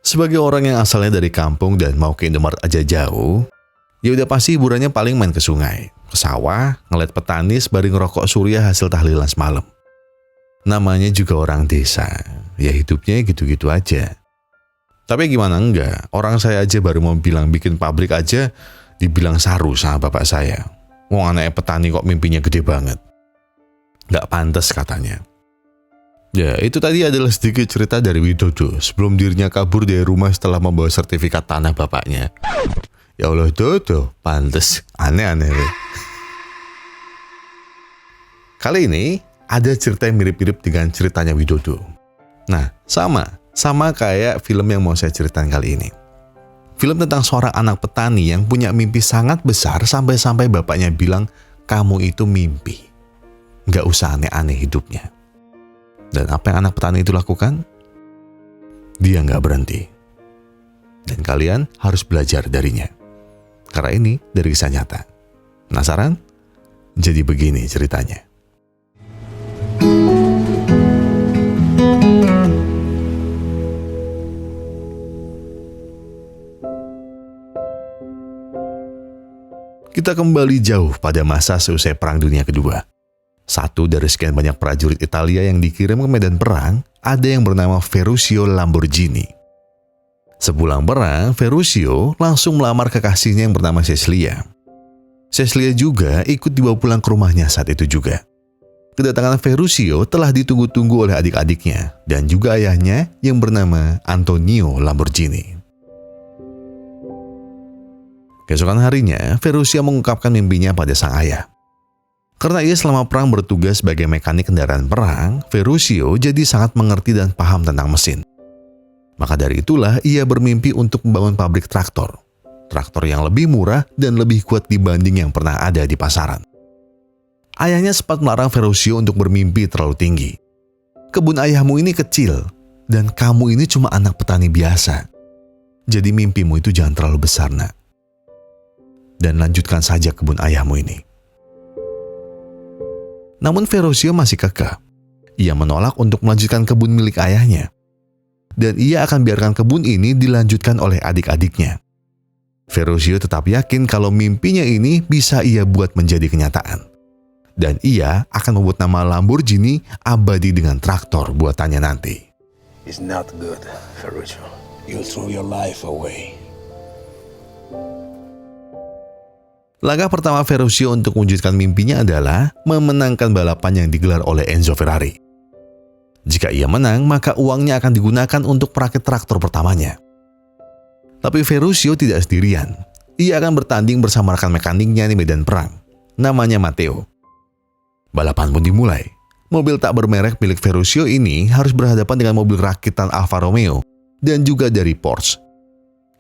Sebagai orang yang asalnya dari kampung dan mau ke Indomaret aja jauh, ya udah pasti hiburannya paling main ke sungai, ke sawah, ngeliat petani sembari ngerokok surya hasil tahlilan semalam. Namanya juga orang desa, ya hidupnya gitu-gitu aja. Tapi gimana enggak, orang saya aja baru mau bilang bikin pabrik aja dibilang saru sama bapak saya. Wong anaknya petani kok mimpinya gede banget. Nggak pantas katanya. Ya, itu tadi adalah sedikit cerita dari Widodo sebelum dirinya kabur dari rumah setelah membawa sertifikat tanah bapaknya. Ya Allah, Dodo, pantes, aneh-aneh. Kali ini ada cerita yang mirip-mirip dengan ceritanya Widodo. Nah, sama kayak film yang mau saya ceritakan kali ini. Film tentang seorang anak petani yang punya mimpi sangat besar sampai-sampai bapaknya bilang, kamu itu mimpi. Nggak usah aneh-aneh hidupnya. Dan apa yang anak petani itu lakukan? Dia nggak berhenti. Dan kalian harus belajar darinya. Karena ini dari kisah nyata. Penasaran? Jadi begini ceritanya. Kita kembali jauh pada masa seusai Perang Dunia Kedua. Satu dari sekian banyak prajurit Italia yang dikirim ke medan perang, ada yang bernama Ferruccio Lamborghini. Sepulang perang, Ferruccio langsung melamar kekasihnya yang bernama Cecilia. Cecilia juga ikut dibawa pulang ke rumahnya saat itu juga. Kedatangan Ferruccio telah ditunggu-tunggu oleh adik-adiknya dan juga ayahnya yang bernama Antonio Lamborghini. Keesokan harinya, Ferruccio mengungkapkan mimpinya pada sang ayah. Karena ia selama perang bertugas sebagai mekanik kendaraan perang, Ferruccio jadi sangat mengerti dan paham tentang mesin. Maka dari itulah ia bermimpi untuk membangun pabrik traktor. Traktor yang lebih murah dan lebih kuat dibanding yang pernah ada di pasaran. Ayahnya sempat melarang Ferruccio untuk bermimpi terlalu tinggi. Kebun ayahmu ini kecil dan kamu ini cuma anak petani biasa. Jadi mimpimu itu jangan terlalu besar, nak. Dan lanjutkan saja kebun ayahmu ini. Namun Ferruccio masih kekeh. Ia menolak untuk melanjutkan kebun milik ayahnya. Dan ia akan biarkan kebun ini dilanjutkan oleh adik-adiknya. Ferruccio tetap yakin kalau mimpinya ini bisa ia buat menjadi kenyataan. Dan ia akan membuat nama Lamborghini abadi dengan traktor buatannya nanti. It's not good, Ferruccio. You'll throw your life away. Langkah pertama Ferruccio untuk mewujudkan mimpinya adalah memenangkan balapan yang digelar oleh Enzo Ferrari. Jika ia menang, maka uangnya akan digunakan untuk merakit traktor pertamanya. Tapi Ferruccio tidak sendirian. Ia akan bertanding bersama rekan mekaniknya di medan perang. Namanya Matteo. Balapan pun dimulai. Mobil tak bermerek milik Ferruccio ini harus berhadapan dengan mobil rakitan Alfa Romeo dan juga dari Porsche.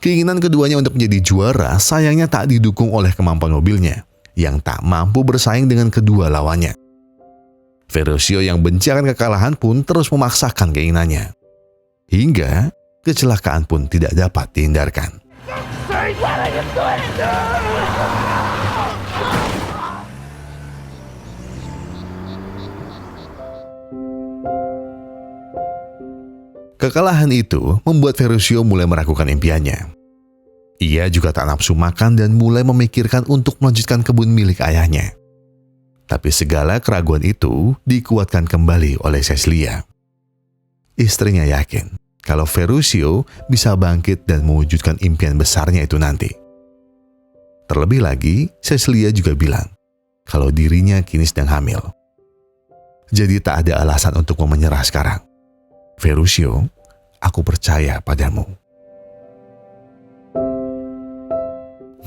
Keinginan keduanya untuk menjadi juara sayangnya tak didukung oleh kemampuan mobilnya yang tak mampu bersaing dengan kedua lawannya. Ferruccio yang benci akan kekalahan pun terus memaksakan keinginannya. Hingga kecelakaan pun tidak dapat dihindarkan. Kekalahan itu membuat Ferruccio mulai meragukan impiannya. Ia juga tak nafsu makan dan mulai memikirkan untuk melanjutkan kebun milik ayahnya. Tapi segala keraguan itu dikuatkan kembali oleh Cecilia. Istrinya yakin kalau Ferruccio bisa bangkit dan mewujudkan impian besarnya itu nanti. Terlebih lagi, Cecilia juga bilang kalau dirinya kini sedang hamil. Jadi tak ada alasan untuk menyerah sekarang. Ferruccio, aku percaya padamu.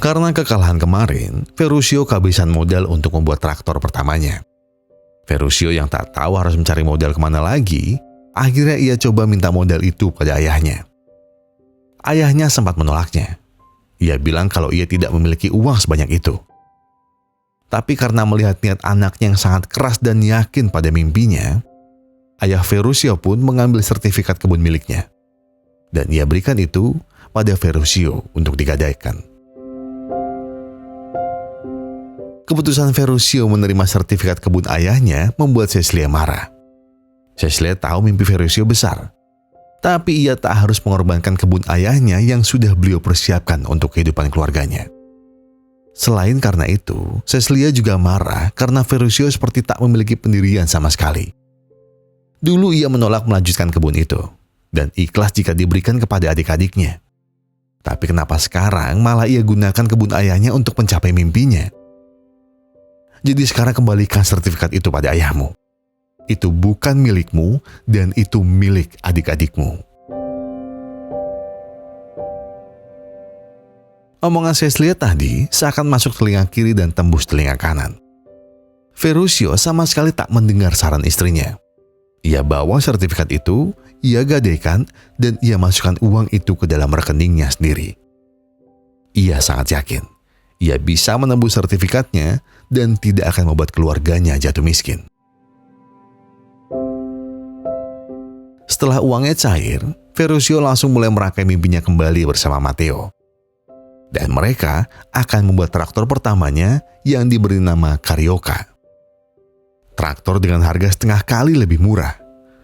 Karena kekalahan kemarin, Ferruccio kehabisan modal untuk membuat traktor pertamanya. Ferruccio yang tak tahu harus mencari modal kemana lagi, akhirnya ia coba minta modal itu pada ayahnya. Ayahnya sempat menolaknya. Ia bilang kalau ia tidak memiliki uang sebanyak itu. Tapi karena melihat niat anaknya yang sangat keras dan yakin pada mimpinya, ayah Ferruccio pun mengambil sertifikat kebun miliknya. Dan ia berikan itu pada Ferruccio untuk digadaikan. Keputusan Ferruccio menerima sertifikat kebun ayahnya membuat Cecilia marah. Cecilia tahu mimpi Ferruccio besar. Tapi ia tak harus mengorbankan kebun ayahnya yang sudah beliau persiapkan untuk kehidupan keluarganya. Selain karena itu, Cecilia juga marah karena Ferruccio seperti tak memiliki pendirian sama sekali. Dulu ia menolak melanjutkan kebun itu, dan ikhlas jika diberikan kepada adik-adiknya. Tapi kenapa sekarang malah ia gunakan kebun ayahnya untuk mencapai mimpinya? Jadi sekarang kembalikan sertifikat itu pada ayahmu. Itu bukan milikmu dan itu milik adik-adikmu. Omongan Cecilia tadi seakan masuk telinga kiri dan tembus telinga kanan. Ferruccio sama sekali tak mendengar saran istrinya. Ia bawa sertifikat itu, ia gadaikan, dan ia masukkan uang itu ke dalam rekeningnya sendiri. Ia sangat yakin, ia bisa menembus sertifikatnya dan tidak akan membuat keluarganya jatuh miskin. Setelah uangnya cair, Ferruccio langsung mulai merakai mimpinya kembali bersama Matteo. Dan mereka akan membuat traktor pertamanya yang diberi nama Carioca. Traktor dengan harga setengah kali lebih murah,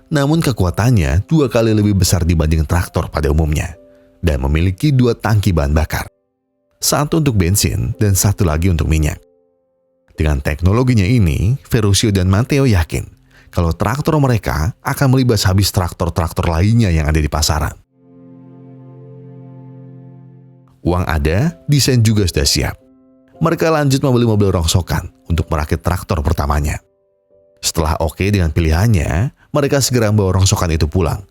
namun kekuatannya 2 kali lebih besar dibanding traktor pada umumnya, dan memiliki 2 tangki bahan bakar. 1 untuk bensin dan 1 lagi untuk minyak. Dengan teknologinya ini, Ferruccio dan Matteo yakin kalau traktor mereka akan melibas habis traktor-traktor lainnya yang ada di pasaran. Uang ada, desain juga sudah siap. Mereka lanjut membeli mobil rongsokan untuk merakit traktor pertamanya. Setelah oke dengan pilihannya, mereka segera membawa rongsokan itu pulang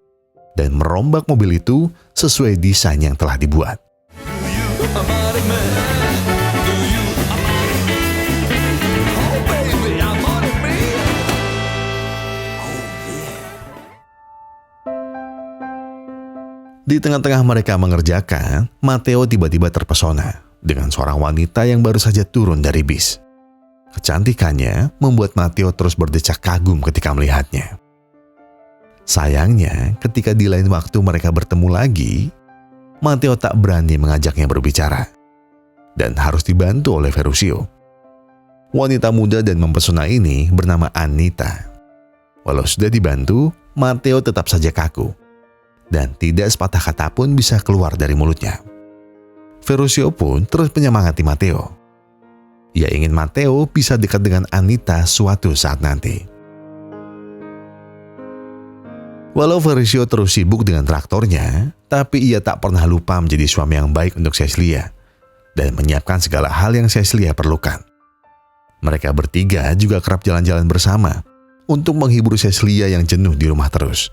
dan merombak mobil itu sesuai desain yang telah dibuat. Di tengah-tengah mereka mengerjakan, Matteo tiba-tiba terpesona dengan seorang wanita yang baru saja turun dari bis. Kecantikannya membuat Matteo terus berdecak kagum ketika melihatnya. Sayangnya, ketika di lain waktu mereka bertemu lagi, Matteo tak berani mengajaknya berbicara dan harus dibantu oleh Ferruccio. Wanita muda dan mempesona ini bernama Anita. Walau sudah dibantu, Matteo tetap saja kaku dan tidak sepatah kata pun bisa keluar dari mulutnya. Ferruccio pun terus menyemangati Matteo. Ia ingin Matteo bisa dekat dengan Anita suatu saat nanti. Walau Ferruccio terus sibuk dengan traktornya, tapi ia tak pernah lupa menjadi suami yang baik untuk Cecilia dan menyiapkan segala hal yang Cecilia perlukan. Mereka bertiga juga kerap jalan-jalan bersama untuk menghibur Cecilia yang jenuh di rumah terus.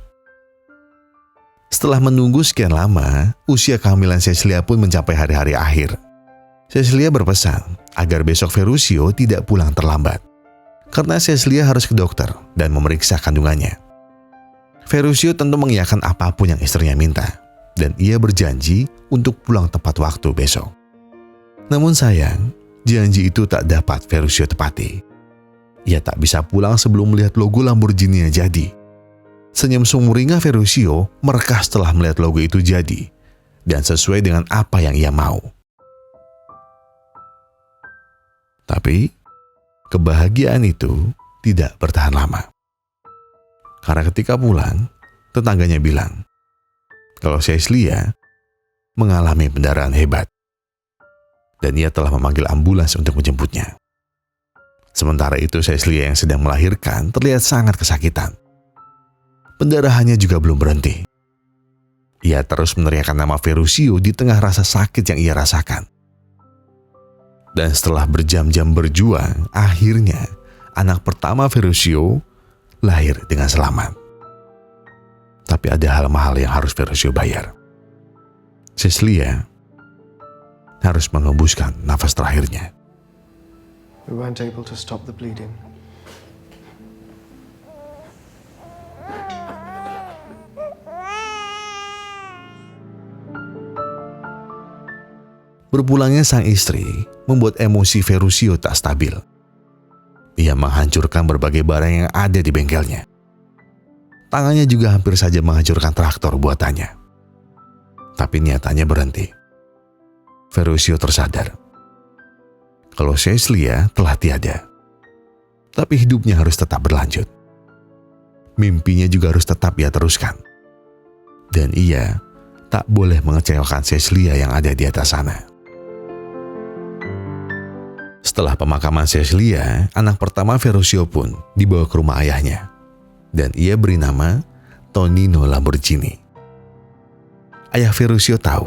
Setelah menunggu sekian lama, usia kehamilan Cecilia pun mencapai hari-hari akhir. Cecilia berpesan agar besok Ferruccio tidak pulang terlambat, karena Cecilia harus ke dokter dan memeriksa kandungannya. Ferruccio tentu mengiyakan apapun yang istrinya minta, dan ia berjanji untuk pulang tepat waktu besok. Namun sayang, janji itu tak dapat Ferruccio tepati. Ia tak bisa pulang sebelum melihat logo Lamborghini-nya jadi. Senyum sumringah Ferruccio merekah setelah melihat logo itu jadi, dan sesuai dengan apa yang ia mau. Tapi, kebahagiaan itu tidak bertahan lama. Karena ketika pulang, tetangganya bilang kalau Cecilia mengalami pendarahan hebat dan ia telah memanggil ambulans untuk menjemputnya. Sementara itu Cecilia yang sedang melahirkan terlihat sangat kesakitan. Pendarahannya juga belum berhenti. Ia terus meneriakkan nama Ferruccio di tengah rasa sakit yang ia rasakan. Dan setelah berjam-jam berjuang, akhirnya anak pertama Ferruccio lahir dengan selamat. Tapi ada hal mahal yang harus Ferruccio bayar. Cecilia harus mengembuskan nafas terakhirnya. We weren't able to stop the bleeding. Berpulangnya sang istri membuat emosi Ferruccio tak stabil. Ia menghancurkan berbagai barang yang ada di bengkelnya. Tangannya juga hampir saja menghancurkan traktor buatannya. Tapi niatannya berhenti. Ferruccio tersadar kalau Cecilia telah tiada. Tapi hidupnya harus tetap berlanjut. Mimpinya juga harus tetap ia teruskan. Dan ia tak boleh mengecewakan Cecilia yang ada di atas sana. Setelah pemakaman Cecilia, anak pertama Ferruccio pun dibawa ke rumah ayahnya. Dan ia beri nama Tonino Lamborghini. Ayah Ferruccio tahu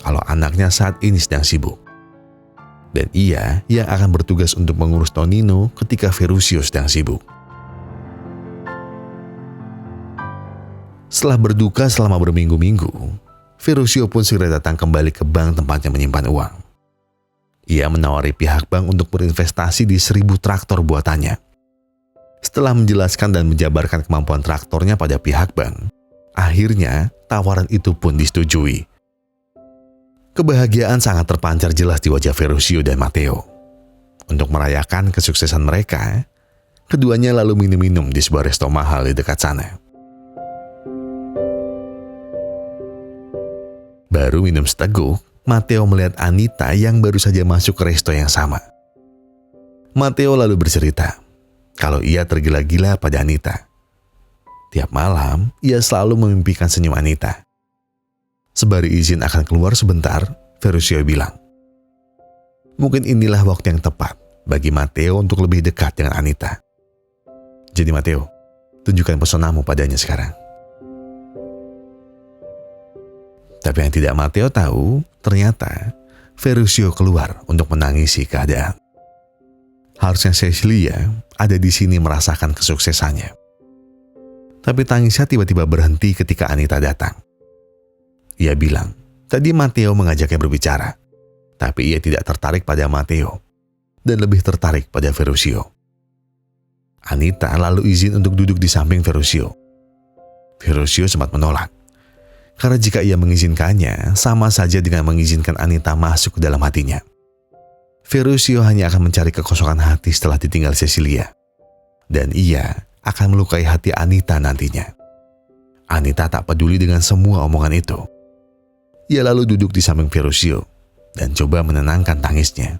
kalau anaknya saat ini sedang sibuk. Dan ia yang akan bertugas untuk mengurus Tonino ketika Ferruccio sedang sibuk. Setelah berduka selama berminggu-minggu, Ferruccio pun segera datang kembali ke bank tempatnya menyimpan uang. Ia menawari pihak bank untuk berinvestasi di 1000 traktor buatannya. Setelah menjelaskan dan menjabarkan kemampuan traktornya pada pihak bank, akhirnya tawaran itu pun disetujui. Kebahagiaan sangat terpancar jelas di wajah Ferruccio dan Matteo. Untuk merayakan kesuksesan mereka, keduanya lalu minum-minum di sebuah resto mahal di dekat sana. Baru minum seteguk, Matteo melihat Anita yang baru saja masuk ke resto yang sama. Matteo lalu bercerita kalau ia tergila-gila pada Anita. Tiap malam, ia selalu memimpikan senyum Anita. Sebari izin akan keluar sebentar, Ferruccio bilang, mungkin inilah waktu yang tepat bagi Matteo untuk lebih dekat dengan Anita. Jadi Matteo, tunjukkan pesonamu padanya sekarang. Tapi yang tidak Matteo tahu, ternyata Ferruccio keluar untuk menangisi keadaan. Harusnya Cecilia ada di sini merasakan kesuksesannya. Tapi tangisnya tiba-tiba berhenti ketika Anita datang. Ia bilang, tadi Matteo mengajaknya berbicara, tapi ia tidak tertarik pada Matteo dan lebih tertarik pada Ferruccio. Anita lalu izin untuk duduk di samping Ferruccio. Ferruccio sempat menolak. Karena jika ia mengizinkannya, sama saja dengan mengizinkan Anita masuk ke dalam hatinya. Ferruccio hanya akan mencari kekosongan hati setelah ditinggal Cecilia. Dan ia akan melukai hati Anita nantinya. Anita tak peduli dengan semua omongan itu. Ia lalu duduk di samping Ferruccio dan coba menenangkan tangisnya.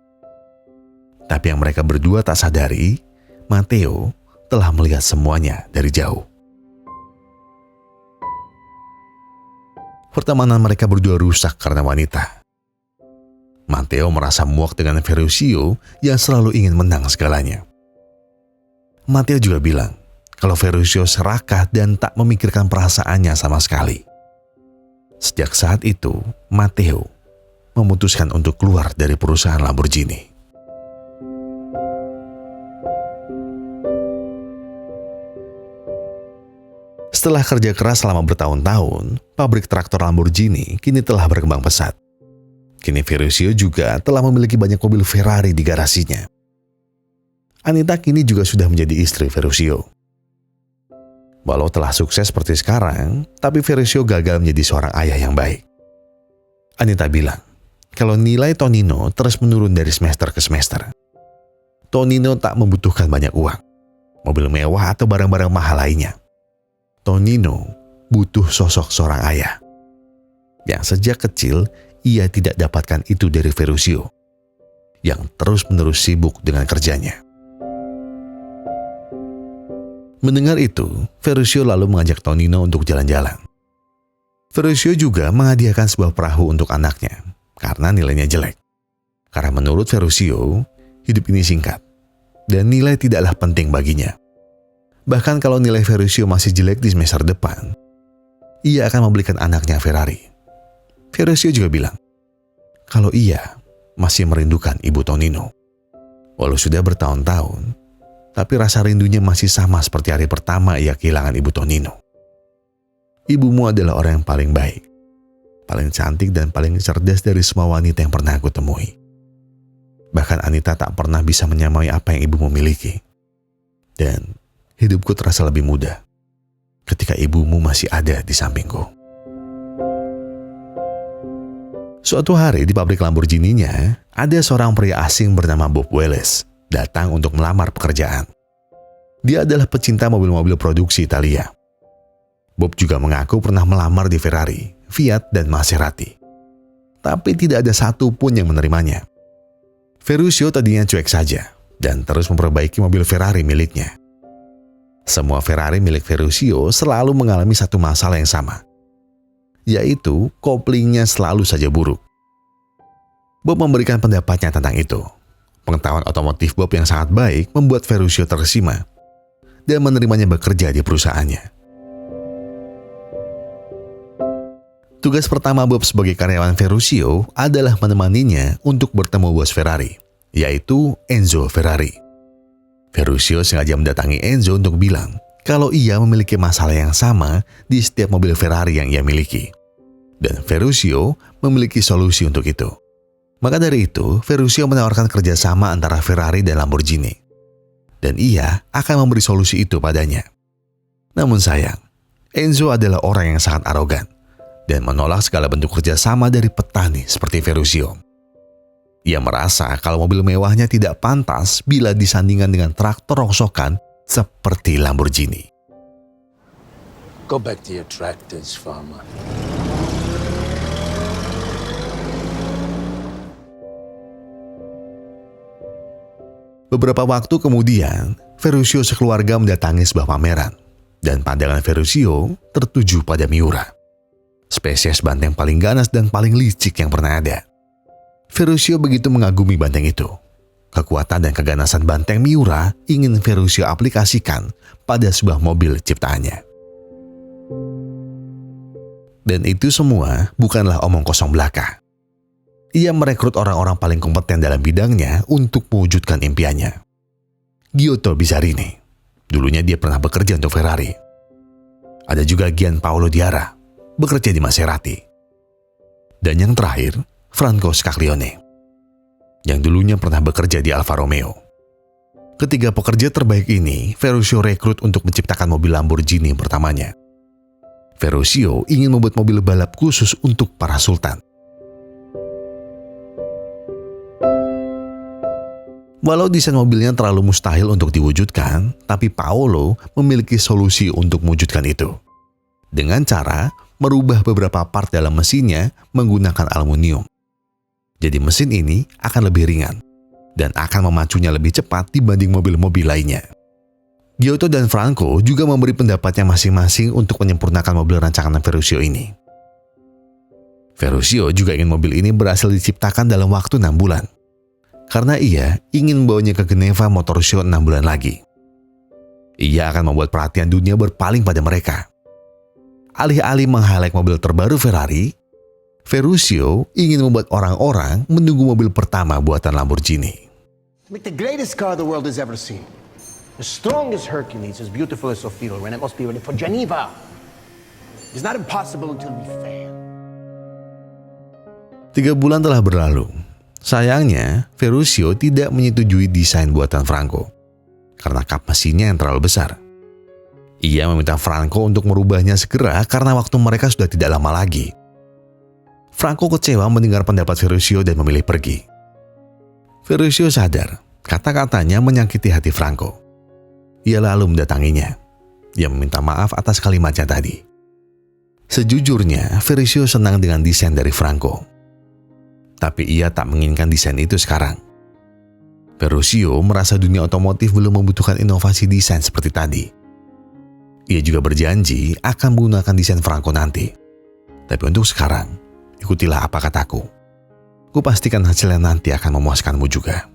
Tapi yang mereka berdua tak sadari, Matteo telah melihat semuanya dari jauh. Pertemanan mereka berdua rusak karena wanita. Matteo merasa muak dengan Ferruccio yang selalu ingin menang segalanya. Matteo juga bilang kalau Ferruccio serakah dan tak memikirkan perasaannya sama sekali. Sejak saat itu, Matteo memutuskan untuk keluar dari perusahaan Lamborghini. Setelah kerja keras selama bertahun-tahun, pabrik traktor Lamborghini kini telah berkembang pesat. Kini Ferruccio juga telah memiliki banyak mobil Ferrari di garasinya. Anita kini juga sudah menjadi istri Ferruccio. Walau telah sukses seperti sekarang, tapi Ferruccio gagal menjadi seorang ayah yang baik. Anita bilang, kalau nilai Tonino terus menurun dari semester ke semester. Tonino tak membutuhkan banyak uang, mobil mewah atau barang-barang mahal lainnya. Tonino butuh sosok seorang ayah. Yang sejak kecil ia tidak dapatkan itu dari Ferruccio, yang terus-menerus sibuk dengan kerjanya. Mendengar itu, Ferruccio lalu mengajak Tonino untuk jalan-jalan. Ferruccio juga menghadiahkan sebuah perahu untuk anaknya karena nilainya jelek. Karena menurut Ferruccio, hidup ini singkat dan nilai tidaklah penting baginya. Bahkan kalau nilai Ferruccio masih jelek di semester depan, ia akan membelikan anaknya Ferrari. Ferruccio juga bilang kalau ia masih merindukan ibu Tonino. Walau sudah bertahun-tahun, tapi rasa rindunya masih sama seperti hari pertama ia kehilangan ibu Tonino. Ibumu adalah orang yang paling baik, paling cantik dan paling cerdas dari semua wanita yang pernah aku temui. Bahkan Anita tak pernah bisa menyamai apa yang ibumu miliki. Dan hidupku terasa lebih mudah ketika ibumu masih ada di sampingku. Suatu hari di pabrik Lamborghini-nya, ada seorang pria asing bernama Bob Wallace datang untuk melamar pekerjaan. Dia adalah pecinta mobil-mobil produksi Italia. Bob juga mengaku pernah melamar di Ferrari, Fiat, dan Maserati. Tapi tidak ada satu pun yang menerimanya. Ferruccio tadinya cuek saja dan terus memperbaiki mobil Ferrari miliknya. Semua Ferrari milik Ferruccio selalu mengalami satu masalah yang sama. yaitu koplingnya selalu saja buruk. Bob memberikan pendapatnya tentang itu. Pengetahuan otomotif Bob yang sangat baik membuat Ferruccio terkesima dan menerimanya bekerja di perusahaannya. Tugas pertama Bob sebagai karyawan Ferruccio adalah menemaninya untuk bertemu bos Ferrari, yaitu Enzo Ferrari. Ferruccio sengaja mendatangi Enzo untuk bilang kalau ia memiliki masalah yang sama di setiap mobil Ferrari yang ia miliki. Dan Ferruccio memiliki solusi untuk itu. Maka dari itu, Ferruccio menawarkan kerjasama antara Ferrari dan Lamborghini. Dan ia akan memberi solusi itu padanya. Namun sayang, Enzo adalah orang yang sangat arogan dan menolak segala bentuk kerjasama dari petani seperti Ferruccio. Ia merasa kalau mobil mewahnya tidak pantas bila disandingkan dengan traktor rongsokan seperti Lamborghini. Go back to your tractors, farmer. Beberapa waktu kemudian, Ferruccio sekeluarga mendatangi sebuah pameran dan pandangan Ferruccio tertuju pada Miura, spesies banteng paling ganas dan paling licik yang pernah ada. Ferruccio begitu mengagumi banteng itu. Kekuatan dan keganasan banteng Miura ingin Ferruccio aplikasikan pada sebuah mobil ciptaannya. Dan itu semua bukanlah omong kosong belaka. Ia merekrut orang-orang paling kompeten dalam bidangnya untuk mewujudkan impiannya. Giotto Bizzarini, dulunya dia pernah bekerja untuk Ferrari. Ada juga Gianpaolo Diarra, bekerja di Maserati. Dan yang terakhir, Franco Scaglione, yang dulunya pernah bekerja di Alfa Romeo. Ketiga pekerja terbaik ini Ferruccio rekrut untuk menciptakan mobil Lamborghini pertamanya. Ferruccio ingin membuat mobil balap khusus untuk para sultan. Walau desain mobilnya terlalu mustahil untuk diwujudkan, tapi Paolo memiliki solusi untuk mewujudkan itu. Dengan cara merubah beberapa part dalam mesinnya menggunakan aluminium. Jadi mesin ini akan lebih ringan dan akan memacunya lebih cepat dibanding mobil-mobil lainnya. Giotto dan Franco juga memberi pendapatnya masing-masing untuk menyempurnakan mobil rancangan Ferruccio ini. Ferruccio juga ingin mobil ini berhasil diciptakan dalam waktu 6 bulan. Karena ia ingin membawanya ke Geneva Motor Show 6 bulan lagi. Ia akan membuat perhatian dunia berpaling pada mereka. Alih-alih meng-highlight mobil terbaru Ferrari, Ferruccio ingin membuat orang-orang menunggu mobil pertama buatan Lamborghini. Make the greatest car the world has ever seen. As strong as Hercules, as beautiful as Sophia, when it must be ready for Geneva. It's not impossible until we fail. 3 bulan telah berlalu. Sayangnya, Ferruccio tidak menyetujui desain buatan Franco karena kap mesinnya yang terlalu besar. Ia meminta Franco untuk merubahnya segera karena waktu mereka sudah tidak lama lagi. Franco kecewa mendengar pendapat Ferruccio dan memilih pergi. Ferruccio sadar, kata-katanya menyakiti hati Franco. Ia lalu mendatanginya. Ia meminta maaf atas kalimatnya tadi. Sejujurnya, Ferruccio senang dengan desain dari Franco. Tapi ia tak menginginkan desain itu sekarang. Ferruccio merasa dunia otomotif belum membutuhkan inovasi desain seperti tadi. Ia juga berjanji akan menggunakan desain Franco nanti. Tapi untuk sekarang, ikutilah apa kataku. Kupastikan hasilnya nanti akan memuaskanmu juga.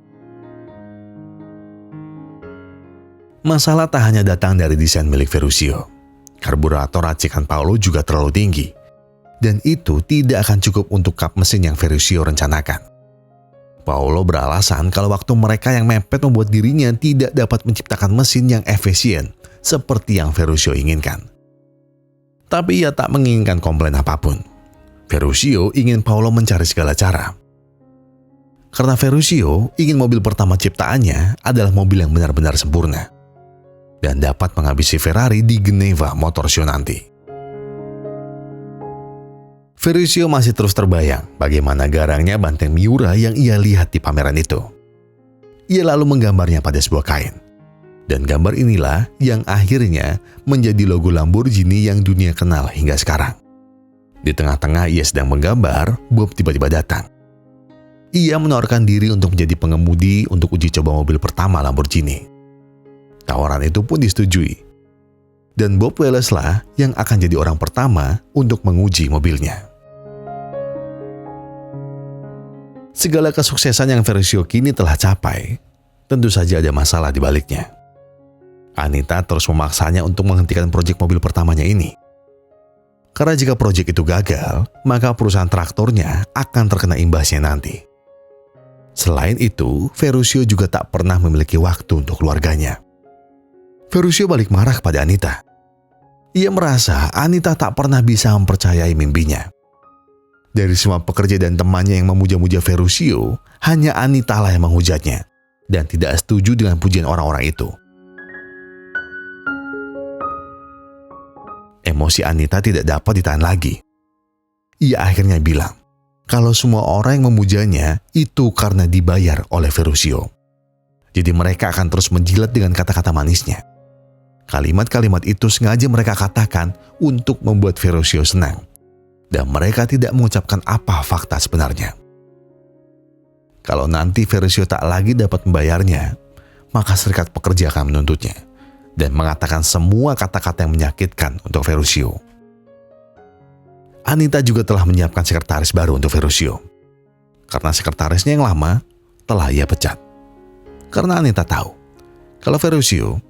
Masalah tak hanya datang dari desain milik Ferruccio. Karburator racikan Paolo juga terlalu tinggi. Dan itu tidak akan cukup untuk kap mesin yang Ferruccio rencanakan. Paolo beralasan kalau waktu mereka yang mepet membuat dirinya tidak dapat menciptakan mesin yang efisien seperti yang Ferruccio inginkan. Tapi ia tak menginginkan komplain apapun. Ferruccio ingin Paolo mencari segala cara. Karena Ferruccio ingin mobil pertama ciptaannya adalah mobil yang benar-benar sempurna dan dapat menghabisi Ferrari di Geneva Motor Show nanti. Ferruccio masih terus terbayang bagaimana garangnya banteng Miura yang ia lihat di pameran itu. Ia lalu menggambarnya pada sebuah kain. Dan gambar inilah yang akhirnya menjadi logo Lamborghini yang dunia kenal hingga sekarang. Di tengah-tengah ia sedang menggambar, Bob tiba-tiba datang. Ia menawarkan diri untuk menjadi pengemudi untuk uji coba mobil pertama Lamborghini. Tawaran itu pun disetujui. Dan Bob Wallace lah yang akan jadi orang pertama untuk menguji mobilnya. Segala kesuksesan yang Ferruccio kini telah capai, tentu saja ada masalah di baliknya. Anita terus memaksanya untuk menghentikan proyek mobil pertamanya ini. Karena jika proyek itu gagal, maka perusahaan traktornya akan terkena imbasnya nanti. Selain itu, Ferruccio juga tak pernah memiliki waktu untuk keluarganya. Ferruccio balik marah kepada Anita. Ia merasa Anita tak pernah bisa mempercayai mimpinya. Dari semua pekerja dan temannya yang memuja-muja Ferruccio, hanya Anita lah yang menghujatnya dan tidak setuju dengan pujian orang-orang itu. Emosi Anita tidak dapat ditahan lagi. Ia akhirnya bilang kalau semua orang yang memujanya itu karena dibayar oleh Ferruccio. Jadi mereka akan terus menjilat dengan kata-kata manisnya. Kalimat-kalimat itu sengaja mereka katakan untuk membuat Ferruccio senang. Dan mereka tidak mengucapkan apa fakta sebenarnya. Kalau nanti Ferruccio tak lagi dapat membayarnya, maka serikat pekerja akan menuntutnya dan mengatakan semua kata-kata yang menyakitkan untuk Ferruccio. Anita juga telah menyiapkan sekretaris baru untuk Ferruccio. Karena sekretarisnya yang lama telah ia pecat. Karena Anita tahu kalau Ferruccio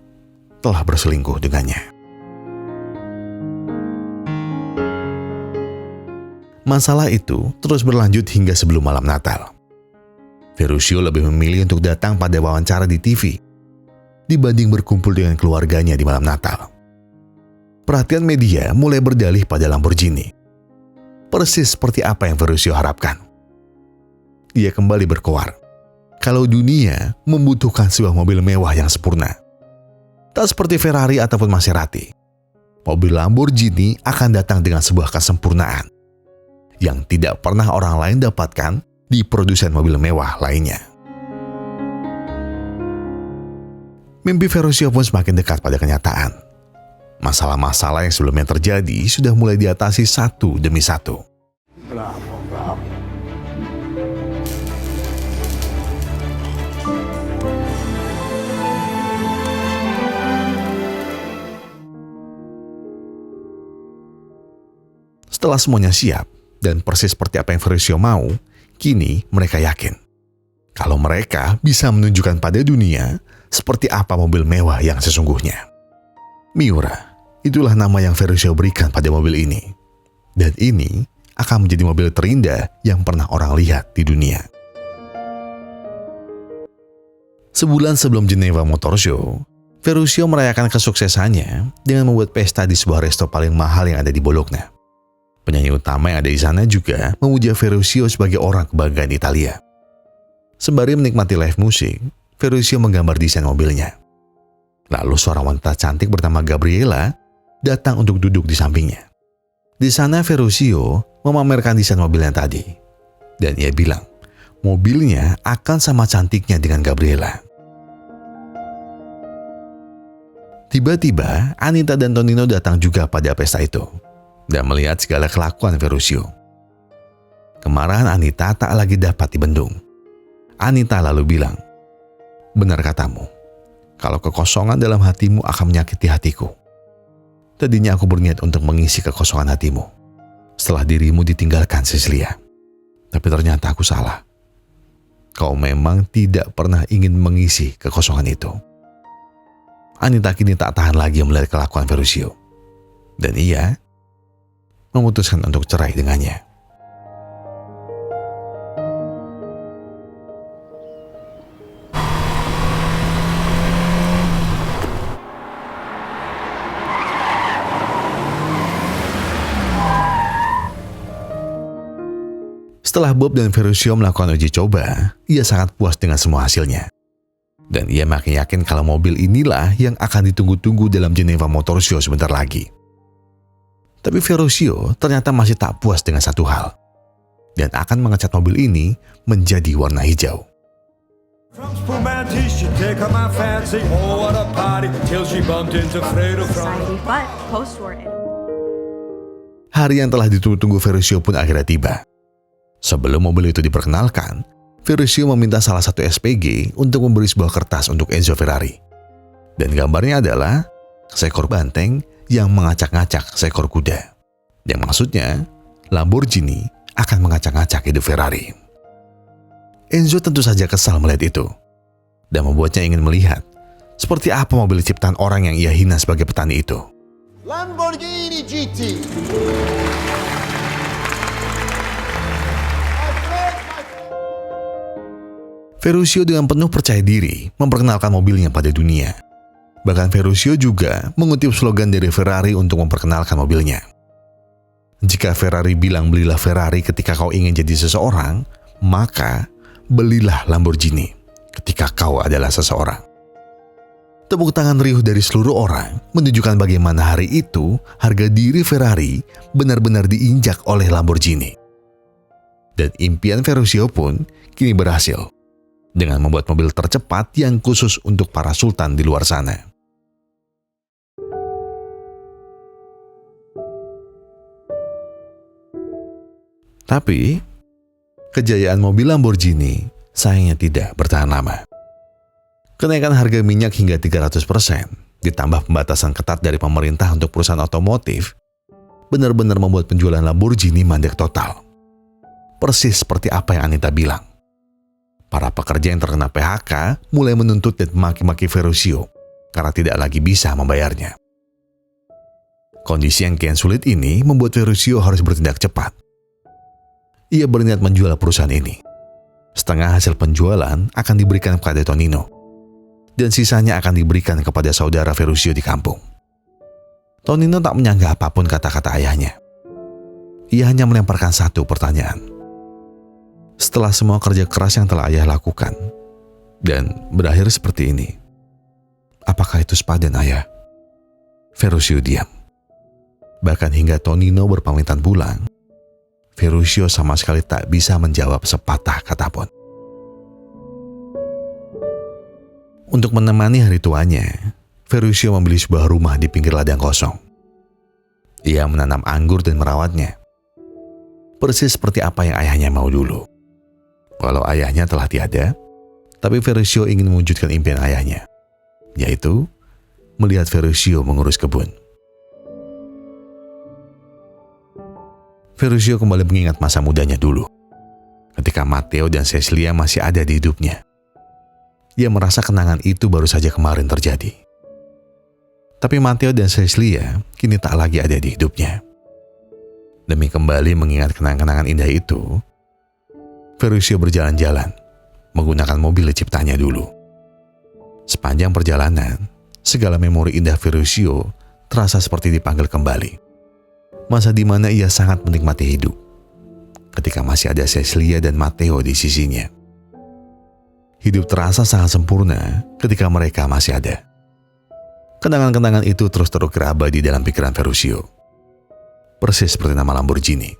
telah berselingkuh dengannya. Masalah itu terus berlanjut hingga sebelum malam Natal. Ferruccio lebih memilih untuk datang pada wawancara di TV dibanding berkumpul dengan keluarganya di malam Natal. Perhatian media mulai berdalih pada Lamborghini. Persis seperti apa yang Ferruccio harapkan. Ia kembali berkoar kalau dunia membutuhkan sebuah mobil mewah yang sempurna. Tak seperti Ferrari ataupun Maserati, mobil Lamborghini akan datang dengan sebuah kesempurnaan yang tidak pernah orang lain dapatkan di produsen mobil mewah lainnya. Mimpi Ferruccio pun semakin dekat pada kenyataan. Masalah-masalah yang sebelumnya terjadi sudah mulai diatasi satu demi satu. Bravo, bravo. Setelah semuanya siap dan persis seperti apa yang Ferruccio mau, kini mereka yakin kalau mereka bisa menunjukkan pada dunia seperti apa mobil mewah yang sesungguhnya. Miura, itulah nama yang Ferruccio berikan pada mobil ini. Dan ini akan menjadi mobil terindah yang pernah orang lihat di dunia. Sebulan sebelum Geneva Motor Show, Ferruccio merayakan kesuksesannya dengan membuat pesta di sebuah resto paling mahal yang ada di Bologna. Penyanyi utama yang ada di sana juga memuja Ferruccio sebagai orang kebanggaan Italia. Sembari menikmati live musik, Ferruccio menggambar desain mobilnya. Lalu seorang wanita cantik bernama Gabriela datang untuk duduk di sampingnya. Di sana Ferruccio memamerkan desain mobilnya tadi. Dan ia bilang, mobilnya akan sama cantiknya dengan Gabriela. Tiba-tiba, Anita dan Tonino datang juga pada pesta itu dan melihat segala kelakuan Ferruccio. Kemarahan Anita tak lagi dapat dibendung. Anita lalu bilang, benar katamu, kalau kekosongan dalam hatimu akan menyakiti hatiku. Tadinya aku berniat untuk mengisi kekosongan hatimu setelah dirimu ditinggalkan Cecilia. Tapi ternyata aku salah. Kau memang tidak pernah ingin mengisi kekosongan itu. Anita kini tak tahan lagi melihat kelakuan Ferruccio. Dan ia memutuskan untuk cerai dengannya. Setelah Bob dan Ferruccio melakukan uji coba, ia sangat puas dengan semua hasilnya. Dan ia makin yakin kalau mobil inilah yang akan ditunggu-tunggu dalam Geneva Motor Show sebentar lagi. Tapi Ferruccio ternyata masih tak puas dengan satu hal, dan akan mengecat mobil ini menjadi warna hijau. Hari yang telah ditunggu-tunggu Ferruccio pun akhirnya tiba. Sebelum mobil itu diperkenalkan, Ferruccio meminta salah satu SPG untuk memberi sebuah kertas untuk Enzo Ferrari. Dan gambarnya adalah seekor banteng yang mengacak-ngacak seekor kuda. Yang maksudnya, Lamborghini akan mengacak-ngacak hidup Ferrari. Enzo tentu saja kesal melihat itu, dan membuatnya ingin melihat seperti apa mobil ciptaan orang yang ia hina sebagai petani itu. Lamborghini GT. Ferruccio dengan penuh percaya diri memperkenalkan mobilnya pada dunia. Bahkan Ferruccio juga mengutip slogan dari Ferrari untuk memperkenalkan mobilnya. Jika Ferrari bilang belilah Ferrari ketika kau ingin jadi seseorang, maka belilah Lamborghini ketika kau adalah seseorang. Tepuk tangan riuh dari seluruh orang menunjukkan bagaimana hari itu harga diri Ferrari benar-benar diinjak oleh Lamborghini. Dan impian Ferruccio pun kini berhasil dengan membuat mobil tercepat yang khusus untuk para sultan di luar sana. Tapi, kejayaan mobil Lamborghini sayangnya tidak bertahan lama. Kenaikan harga minyak hingga 300%, ditambah pembatasan ketat dari pemerintah untuk perusahaan otomotif, benar-benar membuat penjualan Lamborghini mandek total. Persis seperti apa yang Anita bilang. Para pekerja yang terkena PHK mulai menuntut dan memaki-maki Ferruccio karena tidak lagi bisa membayarnya. Kondisi yang kian sulit ini membuat Ferruccio harus bertindak cepat. Ia berniat menjual perusahaan ini. Setengah hasil penjualan akan diberikan kepada Tonino, dan sisanya akan diberikan kepada saudara Ferruccio di kampung. Tonino tak menyangka apapun kata-kata ayahnya. Ia hanya melemparkan satu pertanyaan. Setelah semua kerja keras yang telah ayah lakukan, dan berakhir seperti ini, apakah itu sepadan ayah? Ferruccio diam. Bahkan hingga Tonino berpamitan pulang, Ferruccio sama sekali tak bisa menjawab sepatah kata pun. Untuk menemani hari tuanya, Ferruccio membeli sebuah rumah di pinggir ladang kosong. Ia menanam anggur dan merawatnya. Persis seperti apa yang ayahnya mau dulu. Walau ayahnya telah tiada, tapi Ferruccio ingin mewujudkan impian ayahnya, yaitu melihat Ferruccio mengurus kebun. Ferruccio kembali mengingat masa mudanya dulu, ketika Matteo dan Cecilia masih ada di hidupnya. Ia merasa kenangan itu baru saja kemarin terjadi. Tapi Matteo dan Cecilia kini tak lagi ada di hidupnya. Demi kembali mengingat kenangan-kenangan indah itu, Ferruccio berjalan-jalan menggunakan mobil ciptanya dulu. Sepanjang perjalanan, segala memori indah Ferruccio terasa seperti dipanggil kembali. Masa di mana ia sangat menikmati hidup, ketika masih ada Cecilia dan Matteo di sisinya. Hidup terasa sangat sempurna ketika mereka masih ada. Kenangan-kenangan itu terus terukir abadi dalam pikiran Ferruccio. Persis seperti nama Lamborghini,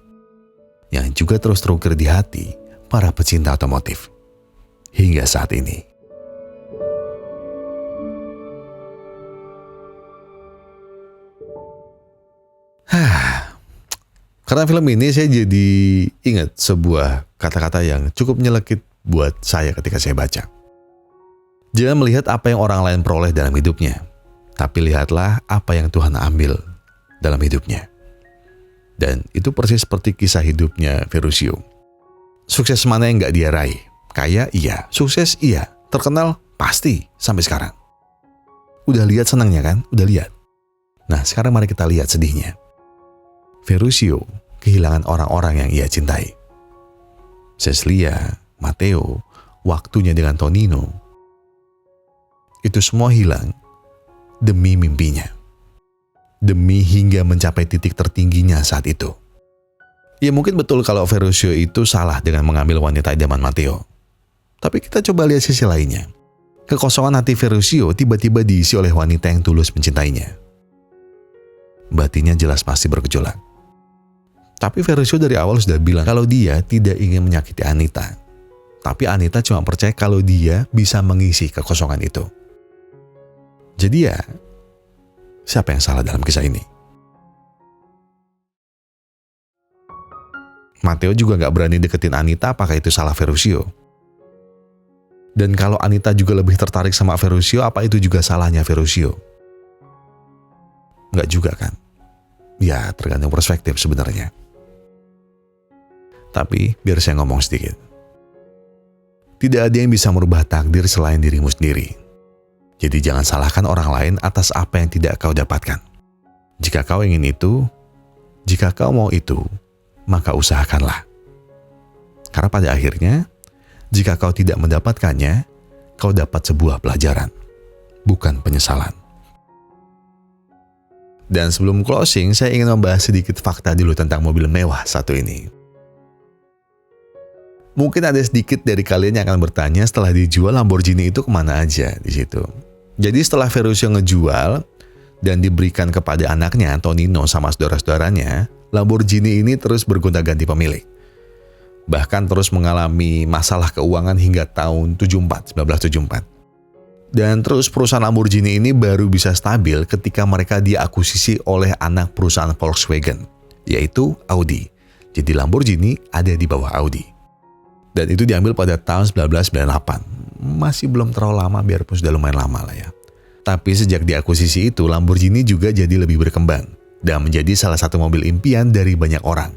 yang juga terus terukir di hati para pecinta otomotif hingga saat ini. Karena film ini saya jadi ingat sebuah kata-kata yang cukup nyelekit buat saya ketika saya baca. Jangan melihat apa yang orang lain peroleh dalam hidupnya, tapi lihatlah apa yang Tuhan ambil dalam hidupnya. Dan itu persis seperti kisah hidupnya Ferruccio. Sukses mana yang gak dia raih? Kaya iya, sukses iya, terkenal pasti sampai sekarang. Udah lihat senangnya kan? Udah lihat. Nah sekarang mari kita lihat sedihnya. Ferruccio kehilangan orang-orang yang ia cintai. Cecilia, Matteo, waktunya dengan Tonino. Itu semua hilang demi mimpinya. Demi hingga mencapai titik tertingginya saat itu. Ya mungkin betul kalau Ferruccio itu salah dengan mengambil wanita idaman Matteo. Tapi kita coba lihat sisi lainnya. Kekosongan hati Ferruccio tiba-tiba diisi oleh wanita yang tulus mencintainya. Batinnya jelas pasti bergejolak. Tapi Ferruccio dari awal sudah bilang kalau dia tidak ingin menyakiti Anita. Tapi Anita cuma percaya kalau dia bisa mengisi kekosongan itu. Jadi ya, siapa yang salah dalam kisah ini? Matteo juga gak berani deketin Anita, apakah itu salah Ferruccio? Dan kalau Anita juga lebih tertarik sama Ferruccio, apa itu juga salahnya Ferruccio? Nggak juga kan? Ya, tergantung perspektif sebenarnya. Tapi, biar saya ngomong sedikit. Tidak ada yang bisa merubah takdir selain dirimu sendiri. Jadi jangan salahkan orang lain atas apa yang tidak kau dapatkan. Jika kau ingin itu, jika kau mau itu, maka usahakanlah. Karena pada akhirnya, jika kau tidak mendapatkannya, kau dapat sebuah pelajaran, bukan penyesalan. Dan sebelum closing, saya ingin membahas sedikit fakta dulu tentang mobil mewah satu ini. Mungkin ada sedikit dari kalian yang akan bertanya setelah dijual Lamborghini itu kemana aja di situ. Jadi setelah Verusio ngejual dan diberikan kepada anaknya Tonino sama saudara-saudaranya, Lamborghini ini terus bergonta-ganti pemilik. Bahkan terus mengalami masalah keuangan hingga tahun 1974. Dan terus perusahaan Lamborghini ini baru bisa stabil ketika mereka diakuisisi oleh anak perusahaan Volkswagen, yaitu Audi. Jadi Lamborghini ada di bawah Audi. Dan itu diambil pada tahun 1998. Masih belum terlalu lama, biarpun sudah lumayan lama lah ya. Tapi sejak diakuisisi itu, Lamborghini juga jadi lebih berkembang dan menjadi salah satu mobil impian dari banyak orang.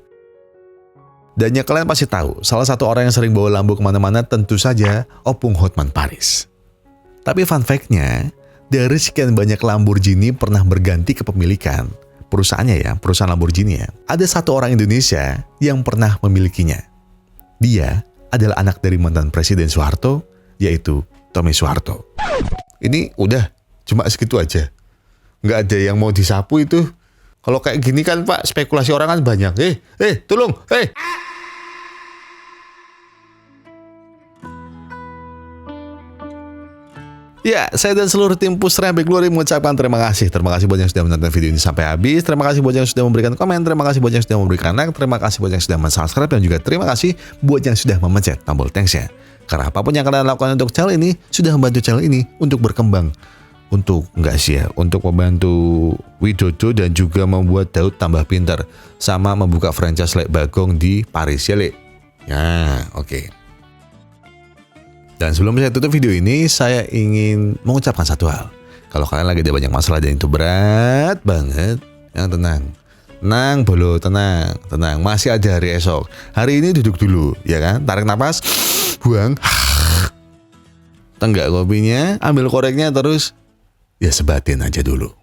Dan ya kalian pasti tahu, salah satu orang yang sering bawa Lambo kemana-mana tentu saja Opung Hotman Paris. Tapi fun fact-nya, dari sekian banyak Lamborghini pernah berganti kepemilikan, perusahaannya ya, perusahaan Lamborghini ya, ada satu orang Indonesia yang pernah memilikinya. Dia adalah anak dari mantan Presiden Soeharto, yaitu Tommy Soeharto. Ini udah, cuma segitu aja. Nggak ada yang mau disapu itu. Kalau kayak gini kan Pak, spekulasi orang kan banyak. Tolong, Ya, saya dan seluruh tim Pusra Back Glory mengucapkan terima kasih. Terima kasih buat yang sudah menonton video ini sampai habis. Terima kasih buat yang sudah memberikan komen. Terima kasih buat yang sudah memberikan like. Terima kasih buat yang sudah subscribe. Dan juga terima kasih buat yang sudah memencet tombol thanks-nya. Karena apapun yang kalian lakukan untuk channel ini, sudah membantu channel ini untuk berkembang. Untuk membantu Widodo dan juga membuat Daud tambah pintar. Sama membuka franchise Lek Bagong di Paris ya, Lek. Ya, oke. Dan sebelum saya tutup video ini, saya ingin mengucapkan satu hal. Kalau kalian lagi ada banyak masalah dan itu berat banget, yang tenang. Tenang, bolo, tenang. Masih ada hari esok. Hari ini duduk dulu, ya kan? Tarik napas, buang. Tenggak kopinya, ambil koreknya terus. Ya sebatin aja dulu.